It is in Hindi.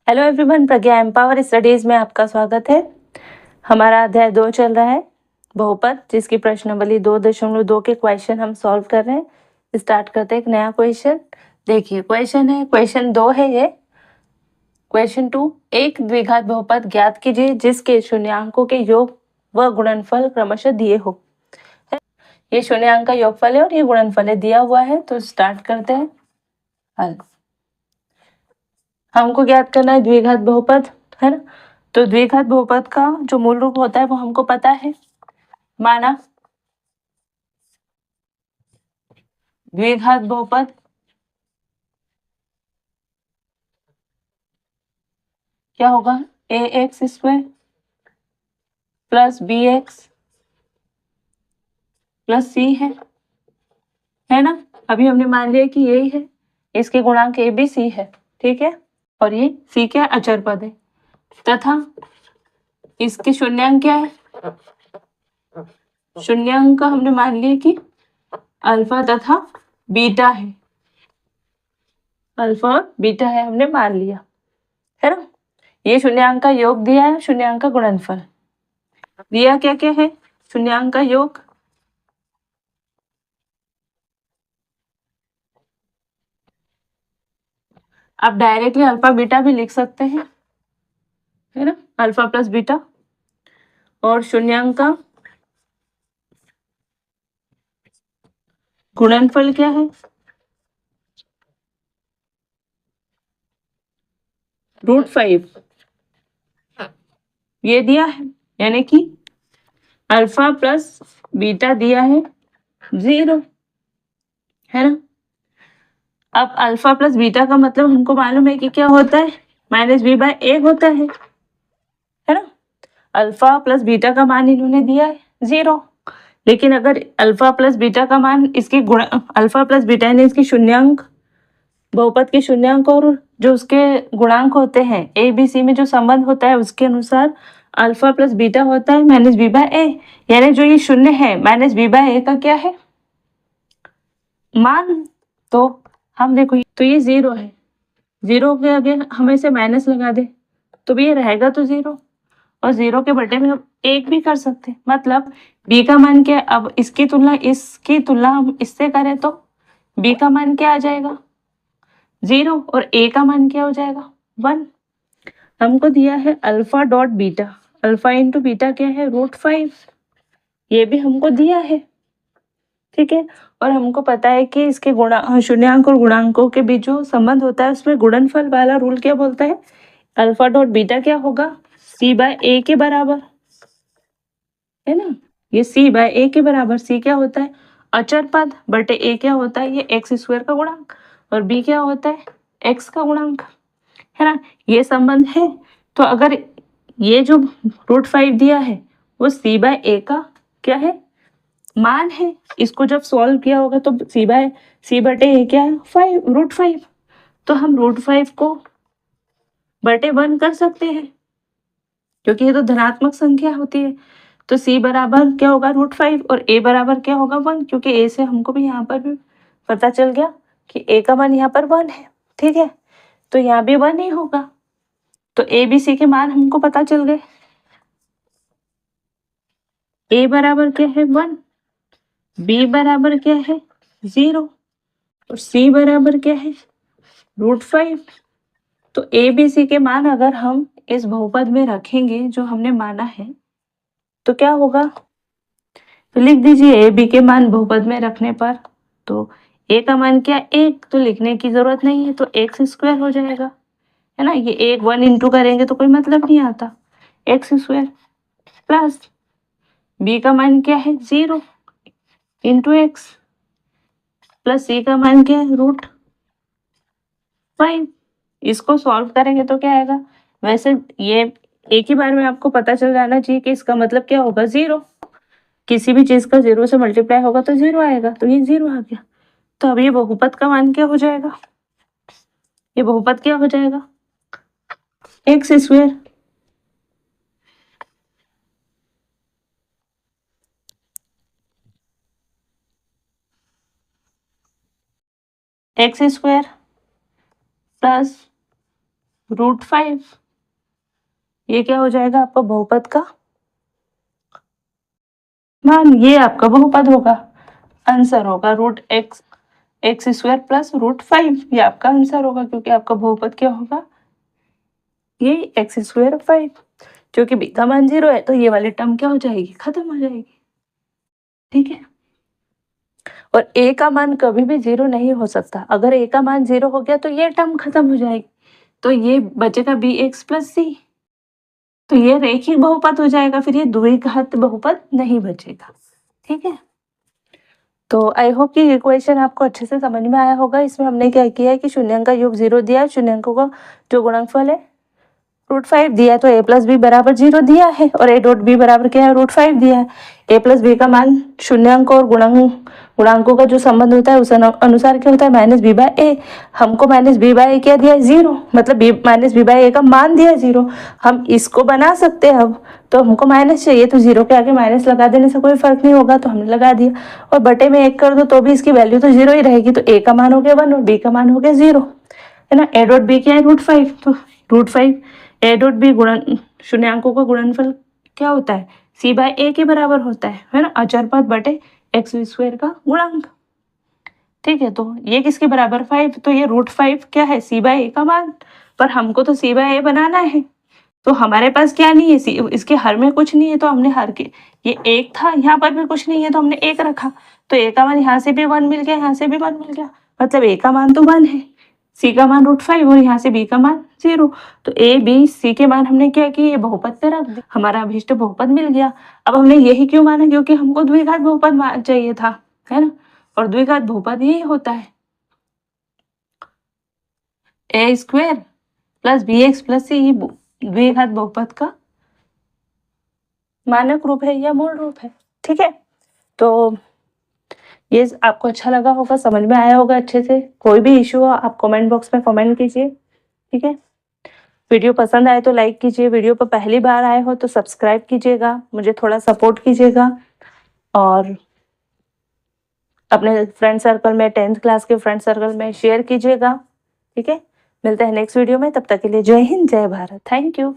हेलो एवरीवन, प्रज्ञा एम्पावर स्टडीज में आपका स्वागत है। हमारा अध्याय 2 चल रहा है, बहुपद, जिसकी प्रश्नावली 2.2 के क्वेश्चन हम सॉल्व कर रहे हैं। स्टार्ट करते हैं एक नया क्वेश्चन। देखिए क्वेश्चन 2 है ये। क्वेश्चन 2, एक द्विघात बहुपद ज्ञात कीजिए जिसके शून्यांकों के योग व गुणनफल क्रमशः दिए हो। ये शून्यांक का योगफल है और ये गुणनफल है, दिया हुआ है। तो स्टार्ट करते हैं हल। हमको ज्ञात करना है द्विघात बहुपद, है ना। तो द्विघात बहुपद का जो मूल रूप होता है वो हमको पता है। माना द्विघात बहुपद क्या होगा, ax² plus bx plus c है ना। अभी हमने मान लिया कि यही है, इसके गुणांक a b c है, ठीक है। और ये c क्या अचर पद है, तथा इसके शून्यांक क्या है, शून्यांक हमने मान लिया कि अल्फा तथा बीटा है, अल्फा और बीटा है, हमने मान लिया, है ना। ये शून्यांक का योग दिया है, शून्यांक का गुणनफल दिया क्या क्या है, शून्यांक का योग, आप डायरेक्टली अल्फा बीटा भी लिख सकते हैं, है ना, अल्फा प्लस बीटा। और शून्यांक का गुणनफल क्या है, √5 ये दिया है, यानी कि अल्फा प्लस बीटा दिया है 0, है ना। अब अल्फा प्लस बीटा का मतलब हमको मालूम है कि क्या होता है, -b/a होता है ना। अल्फा प्लस बीटा का मान इन्होंने दिया है 0, लेकिन अगर अल्फा प्लस बीटा का मान इसके गुण, अल्फा प्लस बीटा यानी इसकी शून्यांक, बहुपद के शून्यांक और जो उसके गुणांक होते हैं ए बी सी में जो संबंध होता है उसके अनुसार अल्फा प्लस बीटा होता है -b/a, यानी जो ये शून्य है -b/a का क्या है मान। तो हम देखो, तो ये 0 है, 0 के आगे हम इसे माइनस लगा दे तो भी ये रहेगा तो 0, और 0 के बटे में हम 1 भी कर सकते हैं। मतलब b का मान क्या है, अब इसकी तुलना हम इससे करें तो b का मान क्या आ जाएगा 0, और a का मान क्या हो जाएगा 1। हमको दिया है alpha dot beta, alpha into beta क्या है √5, ये भी हमको दिया है, ठीक है। और हमको पता है कि इसके शून्यांक और गुणांकों के बीच जो संबंध होता है उसमें गुणनफल वाला रूल क्या बोलता है, अल्फा डॉट बीटा क्या होगा c/a के बराबर, है ना। ये c/a के बराबर, c क्या होता है अचर पद, बटे a क्या होता है ये x² का गुणांक, और b क्या होता है x का गुणांक, है ना। ये संबंध है। तो अगर ये जो √5 दिया है वो c/a का क्या है मान है, इसको जब सॉल्व किया होगा तो c/a क्या है √5, तो हम √5 को बटे 1 कर सकते हैं क्योंकि ये तो धनात्मक संख्या होती है। तो c बराबर क्या होगा √5 और a बराबर क्या होगा 1, क्योंकि a से हमको भी यहाँ पर भी पता चल गया कि a का मान यहाँ पर 1 है, ठीक है। तो यहाँ भी 1 ही होगा, तो a b c के मान हमको पता चल गए। a बराबर क्या है 1, b बराबर क्या है 0 और c बराबर क्या है √5। तो a b c के मान अगर हम इस बहुपद में रखेंगे जो हमने माना है तो क्या होगा, तो लिख दीजिए a b के मान बहुपद में रखने पर, तो a का मान क्या 1, तो लिखने की जरूरत नहीं है, तो x² हो जाएगा, है ना। ये 1 इंटू करेंगे तो कोई मतलब नहीं आता, x² प्लस b का मान क्या है 0 इंटू x प्लस c का मान क्या है √5। इसको सॉल्व करेंगे तो क्या आएगा, वैसे ये एक ही बार में आपको पता चल जाना चाहिए कि इसका मतलब क्या होगा 0, किसी भी चीज का 0 से मल्टीप्लाई होगा तो 0 आएगा, तो ये 0 आ गया। तो अब ये बहुपद का मान क्या हो जाएगा, ये बहुपद क्या हो जाएगा x², x² प्लस √5। ये क्या हो जाएगा आपका बहुपद का मान, ये आपका बहुपद होगा, आंसर होगा x² प्लस √5। ये आपका आंसर होगा क्योंकि आपका बहुपद क्या होगा, ये x² 5। क्योंकि b का मान 0 है तो ये वाली टर्म क्या हो जाएगी, खत्म हो जाएगी। ठीक है, और a का मान कभी भी 0 नहीं हो सकता। अगर a का मान 0 हो गया तो ये टर्म खत्म हो जाएगी, तो ये बचेगा bx प्लस c। तो ये रैखिक बहुपद हो जाएगा, फिर ये द्विघात बहुपद नहीं बचेगा। ठीक है, तो आई होप कि ये क्वेश्चन आपको अच्छे से समझ में आया होगा। इसमें हमने क्या किया है कि शून्यांक का योग 0 दिया है, शून्यांकों का जो गुणनफल है √5 दिया है, तो a प्लस बी बराबर 0 दिया है और a डॉट बी बराबर क्या है, √5 दिया है। a प्लस बी का मान शून्यांक और गुणांकों का जो संबंध होता है उस अनुसार क्या होता है, -b/a। हमको -b/a क्या दिया है, 0, मतलब -b/a का मान दिया है 0। हम इसको बना सकते हैं अब, तो हमको माइनस चाहिए तो 0 के आगे माइनस लगा देने से कोई फर्क नहीं होगा, तो हमने लगा दिया। और बटे में 1 कर दो तो भी इसकी वैल्यू तो 0 ही रहेगी, तो a का मान हो गया 1 और b का मान हो गया 0, है ना। a डॉट बी क्या है, √5, तो √5 a डॉट बी गुणन शून्यांकों का गुणनफल क्या होता है, c/a के बराबर होता है ना, अचर पद बटे x² का गुणांक। ठीक है, तो ये किसके बराबर 5, तो ये √5 क्या है, c/a का मान। पर हमको तो c/a बनाना है, तो हमारे पास क्या नहीं है, इसके हर में कुछ नहीं है, तो हमने हर के, ये 1 था, यहाँ पर भी कुछ नहीं है तो हमने 1 रखा, तो a का मान यहाँ से भी 1 मिल गया, यहाँ से भी 1 मिल गया, मतलब a का मान तो 1 है, c का मान √5 और यहाँ से b का मान 0। तो a b c के मान हमने क्या किया, ये बहुपद पे रख दिया, हमारा अभीष्ट बहुपद मिल गया। अब हमने यही क्यों माना, क्योंकि हमको द्विघात बहुपद चाहिए था, है ना, और द्विघात बहुपद यही होता है a² plus bx plus c, द्विघात बहुपद का मानक रूप है या मूल रूप है। ठीक है, तो ये आपको अच्छा लगा होगा, समझ में आया होगा अच्छे से। कोई भी इशू हो आप कमेंट बॉक्स में कमेंट कीजिए। ठीक है, वीडियो पसंद आए तो लाइक कीजिए, वीडियो पर पहली बार आए हो तो सब्सक्राइब कीजिएगा, मुझे थोड़ा सपोर्ट कीजिएगा, और अपने फ्रेंड सर्कल में 10th क्लास के फ्रेंड सर्कल में शेयर कीजिएगा। ठीक है, मिलते हैं नेक्स्ट वीडियो में, तब तक के लिए जय हिंद, जय भारत, थैंक यू।